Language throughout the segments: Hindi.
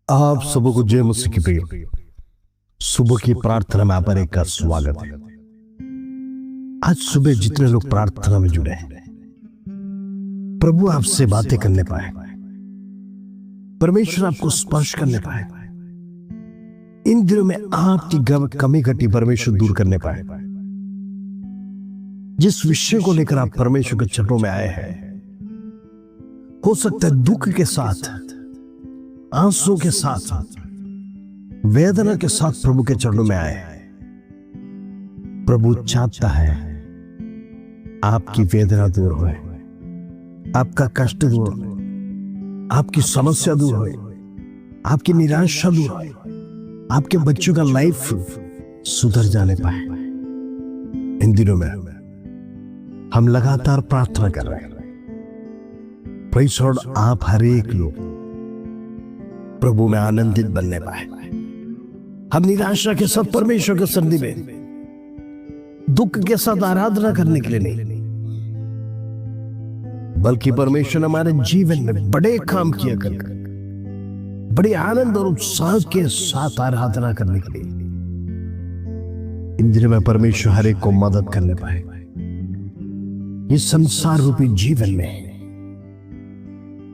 आप सबको जय मसीह की प्रिय सुबह की प्रार्थना में आप एक का स्वागत है। आज सुबह जितने लोग प्रार्थना में जुड़े हैं, प्रभु आपसे बातें करने पाए, परमेश्वर आपको स्पर्श करने पाए, इन दिनों में आपकी कमी घटी परमेश्वर दूर करने पाए। जिस विषय को लेकर आप परमेश्वर के चरणों में आए हैं, हो सकता है दुख के साथ, आंसू के साथ, वेदना के साथ प्रभु के चरणों में आए। प्रभु चाहता है आपकी वेदना दूर होए, आपका कष्ट दूर होए, आपकी समस्या दूर होए, आपकी निराशा दूर होए, आपके बच्चों का लाइफ सुधर जाने पाए। इन दिनों में हम लगातार प्रार्थना कर रहे हैं। प्रेज़ लॉर्ड, आप हर एक लोग प्रभु में आनंदित बनने पाए। हम निराशा के साथ परमेश्वर के सन्निधि में, दुख के साथ आराधना करने के लिए नहीं, बल्कि परमेश्वर हमारे जीवन में बड़े काम किया कर बड़े आनंद और उत्साह के साथ आराधना करने के लिए इन दिनों में परमेश्वर हर एक को मदद करने पाए। इस संसार रूपी जीवन में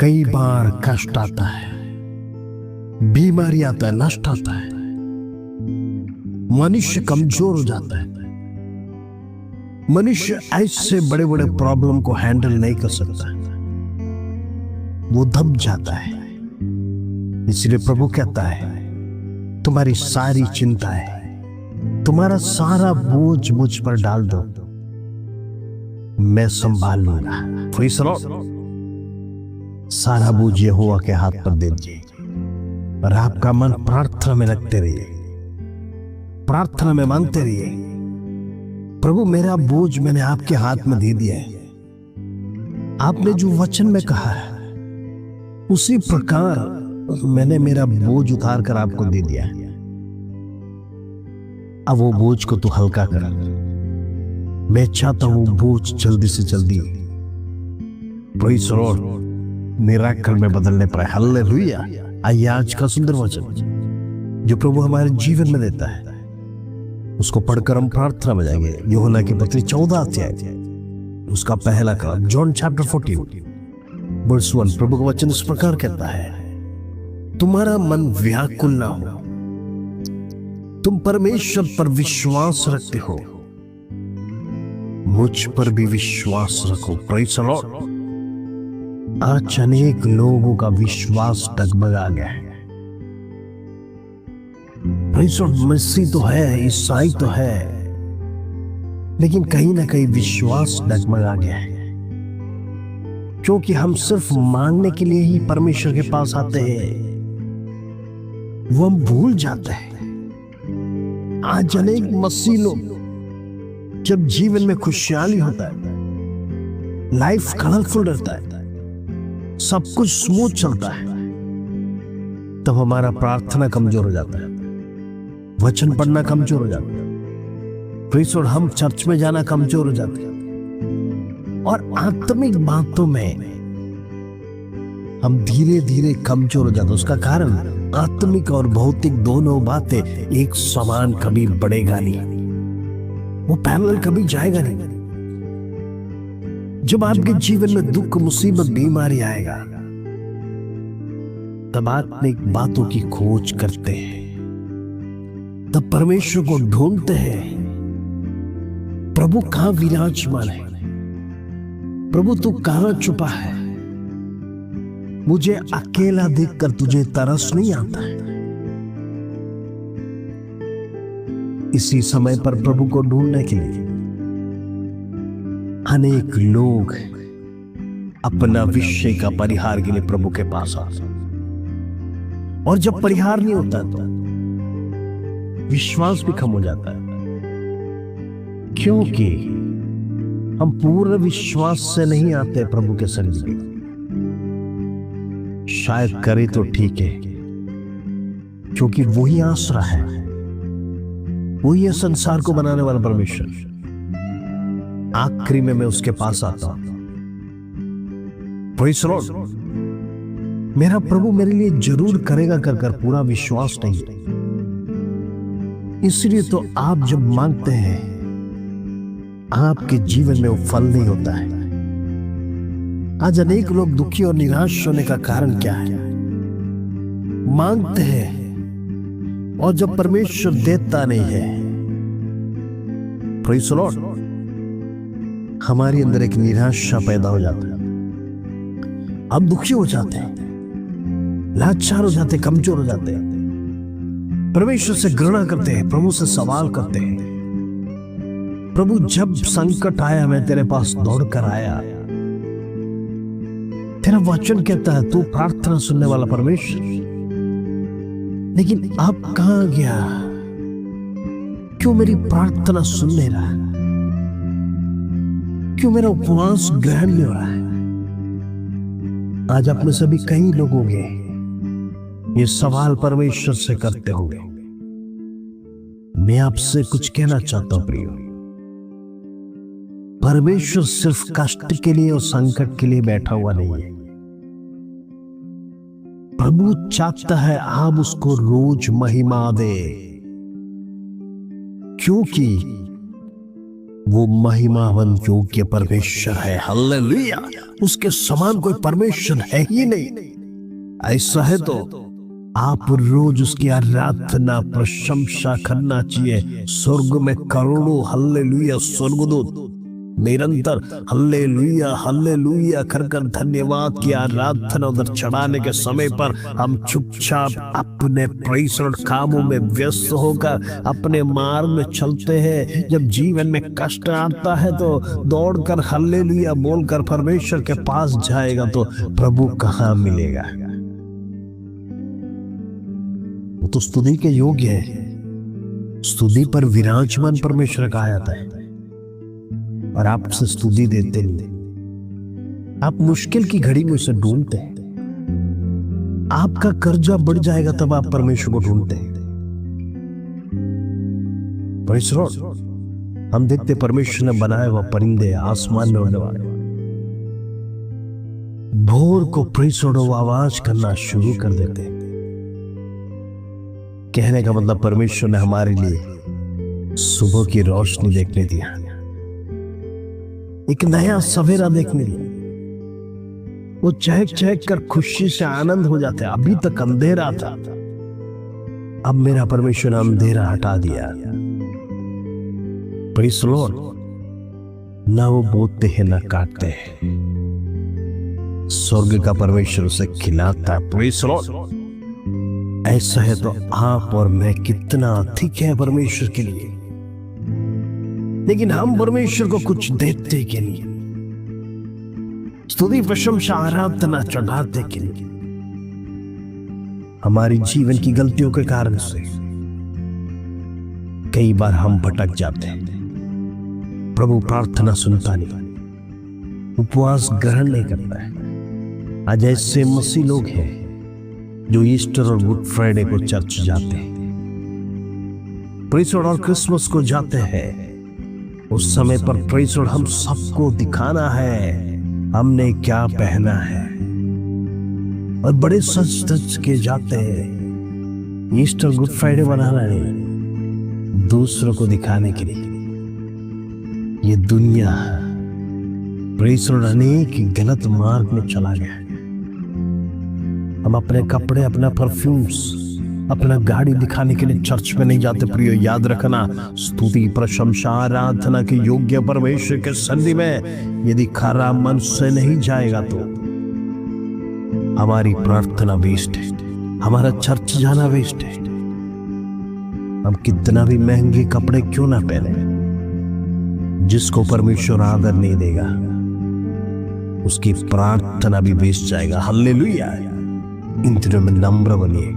कई बार कष्ट आता है, बीमारी आता है, नष्ट आता है, मनुष्य कमजोर हो जाता है, मनुष्य ऐसे बड़े बड़े प्रॉब्लम को हैंडल नहीं कर सकता, वो दब जाता है। इसलिए प्रभु कहता है, तुम्हारी सारी चिंताएं, तुम्हारा सारा बोझ मुझ पर डाल दो, मैं संभाल लूंगा। प्रेज़ लॉर्ड, सारा बोझ यहोवा के हाथ पर दे दीजिए और आपका मन प्रार्थना में लगते रहिए, प्रार्थना में मांगते रहिए, प्रभु मेरा बोझ मैंने आपके हाथ में दे दिया है। आपने जो वचन में कहा है उसी प्रकार मैंने मेरा बोझ उतार कर आपको दे दिया है। अब वो बोझ को तू हल्का कर। मैं चाहता हूं बोझ जल्दी से जल्दी प्रेज़ लॉर्ड मिरेकल में बदलने पाए। हालेलुया। आइए आज का सुंदर वचन जो प्रभु हमारे जीवन में देता है उसको पढ़कर हम प्रार्थना में जाएंगे। यूहन्ना की पत्री 14 अध्याय उसका पहला कलम, जॉन चैप्टर 14 वर्स 1। प्रभु का वचन इस प्रकार कहता है, तुम्हारा मन व्याकुल ना हो, तुम परमेश्वर पर विश्वास रखते हो, मुझ पर भी विश्वास रखो। प्रेज़ लॉर्ड, आज अनेक लोगों का विश्वास डगमगा गया है। मसीह तो है, ईसाई तो है, लेकिन कहीं ना कहीं विश्वास डगमगा गया है, क्योंकि हम सिर्फ मांगने के लिए ही परमेश्वर के पास आते हैं, वो हम भूल जाते हैं। आज अनेक मसीह लोग जब जीवन में खुशहाली होता है, लाइफ कलरफुल रहता है, सब कुछ स्मूथ चलता है, तब हमारा प्रार्थना कमजोर हो जाता है, वचन पढ़ना कमजोर हो जाता है, प्रेज़ लॉर्ड हम चर्च में जाना कमजोर हो जाता है, और आत्मिक बातों में हम धीरे धीरे कमजोर हो जाते हैं। उसका कारण आत्मिक और भौतिक दोनों बातें एक समान कभी बढ़ेगा नहीं, वो पैरेलल कभी जाएगा नहीं। जब आपके जीवन में दुख, मुसीबत, बीमारी आएगा, तब आत्मिक बातों की खोज करते हैं, तब परमेश्वर को ढूंढते हैं। प्रभु कहां विराजमान है, प्रभु तू कहां छुपा है, मुझे अकेला देखकर तुझे तरस नहीं आता है। इसी समय पर प्रभु को ढूंढने के लिए अनेक लोग अपना विषय का परिहार के लिए प्रभु के पास आते, और जब परिहार नहीं होता तो विश्वास भी कम हो जाता है, क्योंकि हम पूर्ण विश्वास से नहीं आते प्रभु के सन्निधि में। शायद करे तो ठीक है, क्योंकि वही आसरा है, वही है संसार को बनाने वाला परमेश्वर। आखिरी में मैं उसके पास आता हूं। प्रेज़ लॉर्ड, मेरा प्रभु मेरे लिए जरूर करेगा कर कर पूरा विश्वास नहीं है। इसलिए तो आप जब मांगते हैं आपके जीवन में वो फल नहीं होता है। आज अनेक लोग दुखी और निराश होने का कारण क्या है? मांगते हैं और जब परमेश्वर देता नहीं है, प्रेज़ द लॉर्ड, हमारे अंदर एक निराशा पैदा हो जाता है। हम दुखी हो जाते हैं, लाचार हो जाते हैं, कमजोर हो जाते हैं, परमेश्वर से घृणा करते हैं, प्रभु से सवाल करते हैं, प्रभु जब संकट आया मैं तेरे पास दौड़कर आया। तेरा वचन कहता है तू प्रार्थना सुनने वाला परमेश्वर, लेकिन अब कहां गया? क्यों मेरी प्रार्थना सुन नहीं रहा? क्यों मेरा उपवास ग्रहण नहीं हो रहा है? आज आप में से भी कई लोग होंगे ये सवाल परमेश्वर से करते होंगे। मैं आपसे कुछ कहना चाहता हूं प्रियो, परमेश्वर सिर्फ कष्ट के लिए और संकट के लिए बैठा हुआ नहीं है। प्रभु चाहता है आप उसको रोज महिमा दे, क्योंकि वो महिमावन योग्य परमेश्वर है। हालेलुया! उसके समान कोई परमेश्वर है ही नहीं। ऐसा है तो आप रोज उसकी आराधना प्रशंसा करना चाहिए। स्वर्ग में करोड़ों हालेलुया स्वर्गदूत निरंतर हल्लेलुया हल्लेलुया कर कर धन्यवाद की आराधना उधर चढ़ाने के समय पर हम चुपचाप अपने प्रेषण कामों में व्यस्त होकर अपने मार्ग में चलते हैं। जब जीवन में कष्ट आता है तो दौड़कर हल्लेलुया बोलकर परमेश्वर के पास जाएगा तो प्रभु कहां मिलेगा? वो तो स्तुति के योग्य है। स्तुति पर विराजमान परमेश्वर कहा जाता है और आपसे स्तुति देते नहीं। आप मुश्किल की घड़ी में उसे ढूंढते हैं। आपका कर्जा बढ़ जाएगा तब आप परमेश्वर को ढूंढते हैं। हम देखते परमेश्वर ने बनाया हुआ परिंदे आसमान में उड़ने वाले, भोर को प्रेषण आवाज करना शुरू कर देते हैं। कहने का मतलब परमेश्वर ने हमारे लिए सुबह की रोशनी देखने दिया, एक नया सवेरा देखने लिया। वो चहक चहक कर खुशी से आनंद हो जाते हैं। अभी तक अंधेरा था, अब मेरा परमेश्वर ने अंधेरा हटा दिया। Praise the Lord. ना वो बोते हैं ना काटते हैं, स्वर्ग का परमेश्वर उसे खिलाता है। Praise the Lord. ऐसा है तो आप और मैं कितना अधिक है परमेश्वर के लिए, लेकिन हम परमेश्वर को कुछ देते के लिए, स्तुति प्रशंसा आराधना चढ़ाते के लिए। हमारी जीवन की गलतियों के कारण से कई बार हम भटक जाते हैं। प्रभु प्रार्थना सुनता नहीं, उपवास ग्रहण नहीं करता है। आज ऐसे मसीह लोग हैं जो ईस्टर और गुड फ्राइडे को चर्च जाते हैं, प्रेज़ और क्रिसमस को जाते हैं। उस समय पर प्रेज़ हम सबको दिखाना है हमने क्या पहना है, और बड़े सच धज के जाते हैं। ईस्टर गुड फ्राइडे मनाना नहीं, दूसरों को दिखाने के लिए। ये दुनिया प्रेज़ अनेक गलत मार्ग में चला गया है। हम अपने कपड़े, अपना परफ्यूम्स, अपना गाड़ी दिखाने के लिए चर्च में नहीं जाते। प्रियो याद रखना, स्तुति प्रशंसा आराधना के योग्य परमेश्वर के सन्निधि में यदि खरा मन से नहीं जाएगा तो हमारी प्रार्थना वेस्ट है, हमारा चर्च जाना वेस्ट है। हम कितना भी महंगे कपड़े क्यों ना पहने, जिसको परमेश्वर आदर नहीं देगा उसकी प्रार्थना भी वेस्ट जाएगा। हालेलुया। इन दिनों में नम्र बनिए।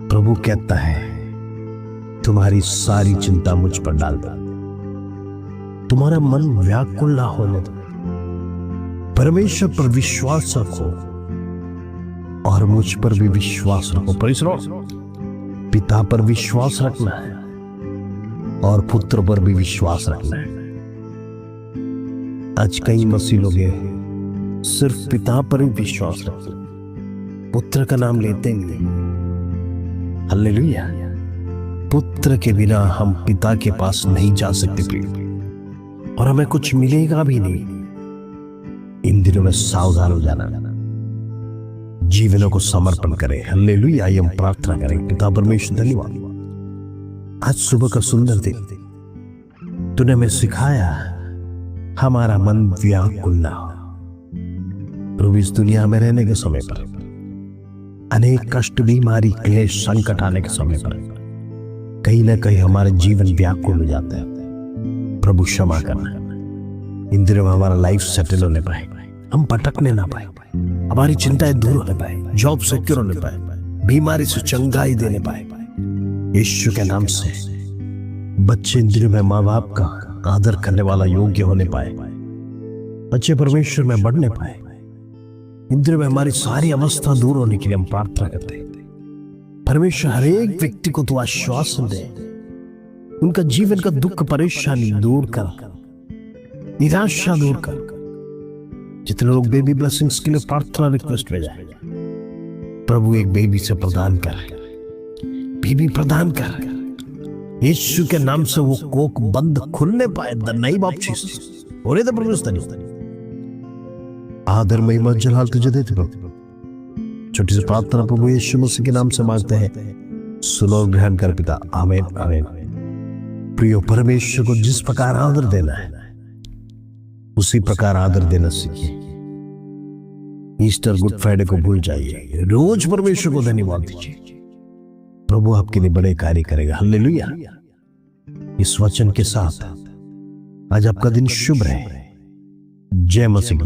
प्रभु कहता है तुम्हारी सारी चिंता मुझ पर डाल दो, तुम्हारा मन व्याकुल ना होने दो। परमेश्वर पर विश्वास रखो और मुझ पर भी विश्वास रखो। Praise Lord. पिता पर विश्वास रखना है और पुत्र पर भी विश्वास रखना है। आज कई मसीह लोग सिर्फ पिता पर ही विश्वास रखते, पुत्र का नाम लेते ही हालेलुया। पुत्र के बिना हम पिता के पास नहीं जा सकते प्रिय, और हमें कुछ मिलेगा भी नहीं। इन दिनों में सावधान हो जाना, जीवनों को समर्पण करें। हालेलुया। हम प्रार्थना करें। पिता परमेश्वर धन्यवाद, आज सुबह का सुंदर दिन तूने हमें सिखाया, हमारा मन व्याकुल ना हो। प्रभु, इस दुनिया में रहने के समय पर अनेक कष्ट, बीमारी, क्लेश, संकट आने के समय पर कहीं ना कहीं हमारे जीवन व्याकुल हो जाता है। प्रभु क्षमा करना, इन दिनों में हमारा लाइफ सेटल होने पाए, हम भटकने ना पाए, हमारी चिंताएं दूर होने पाए, जॉब सिक्योर होने पाए, बीमारी से चंगाई देने पाए। यीशु के नाम से बच्चे इन दिनों में माँ बाप का आदर करने वाला योग्य होने पाए, बच्चे परमेश्वर में बढ़ने पाए। इन दिनों में हमारी सारी अवस्था दूर होने के लिए हम प्रार्थना करते हैं। परमेश्वर हर एक व्यक्ति को तू आश्वासन दे, उनका जीवन का दुख परेशानी दूर कर, निराशा दूर कर। जितने लोग बेबी ब्लेसिंग्स के लिए प्रार्थना रिक्वेस्ट भेजा है, प्रभु एक बेबी से प्रदान कर, बेबी प्रदान कर। यीशु के नाम से वो कोक बंद खुलने पाए। The name of Jesus. और ये प्रभु आदर महिमा जलाल तुझे देते प्रभु। छोटी सी प्रार्थना प्रभु यीशु मसीह के नाम से मांगते हैं, सुनो और ग्रहण कर पिता। आमीन आमीन। प्रियो, परमेश्वर को जिस प्रकार आदर देना है उसी प्रकार आदर देना सीखिए। ईस्टर, गुड फ्राइडे को भूल जाइए, रोज परमेश्वर को धन्यवाद दीजिए। प्रभु आपके लिए बड़े कार्य करेगा। हालेलुया। इस वचन के साथ आज आपका दिन शुभ रहे। जय मसीह।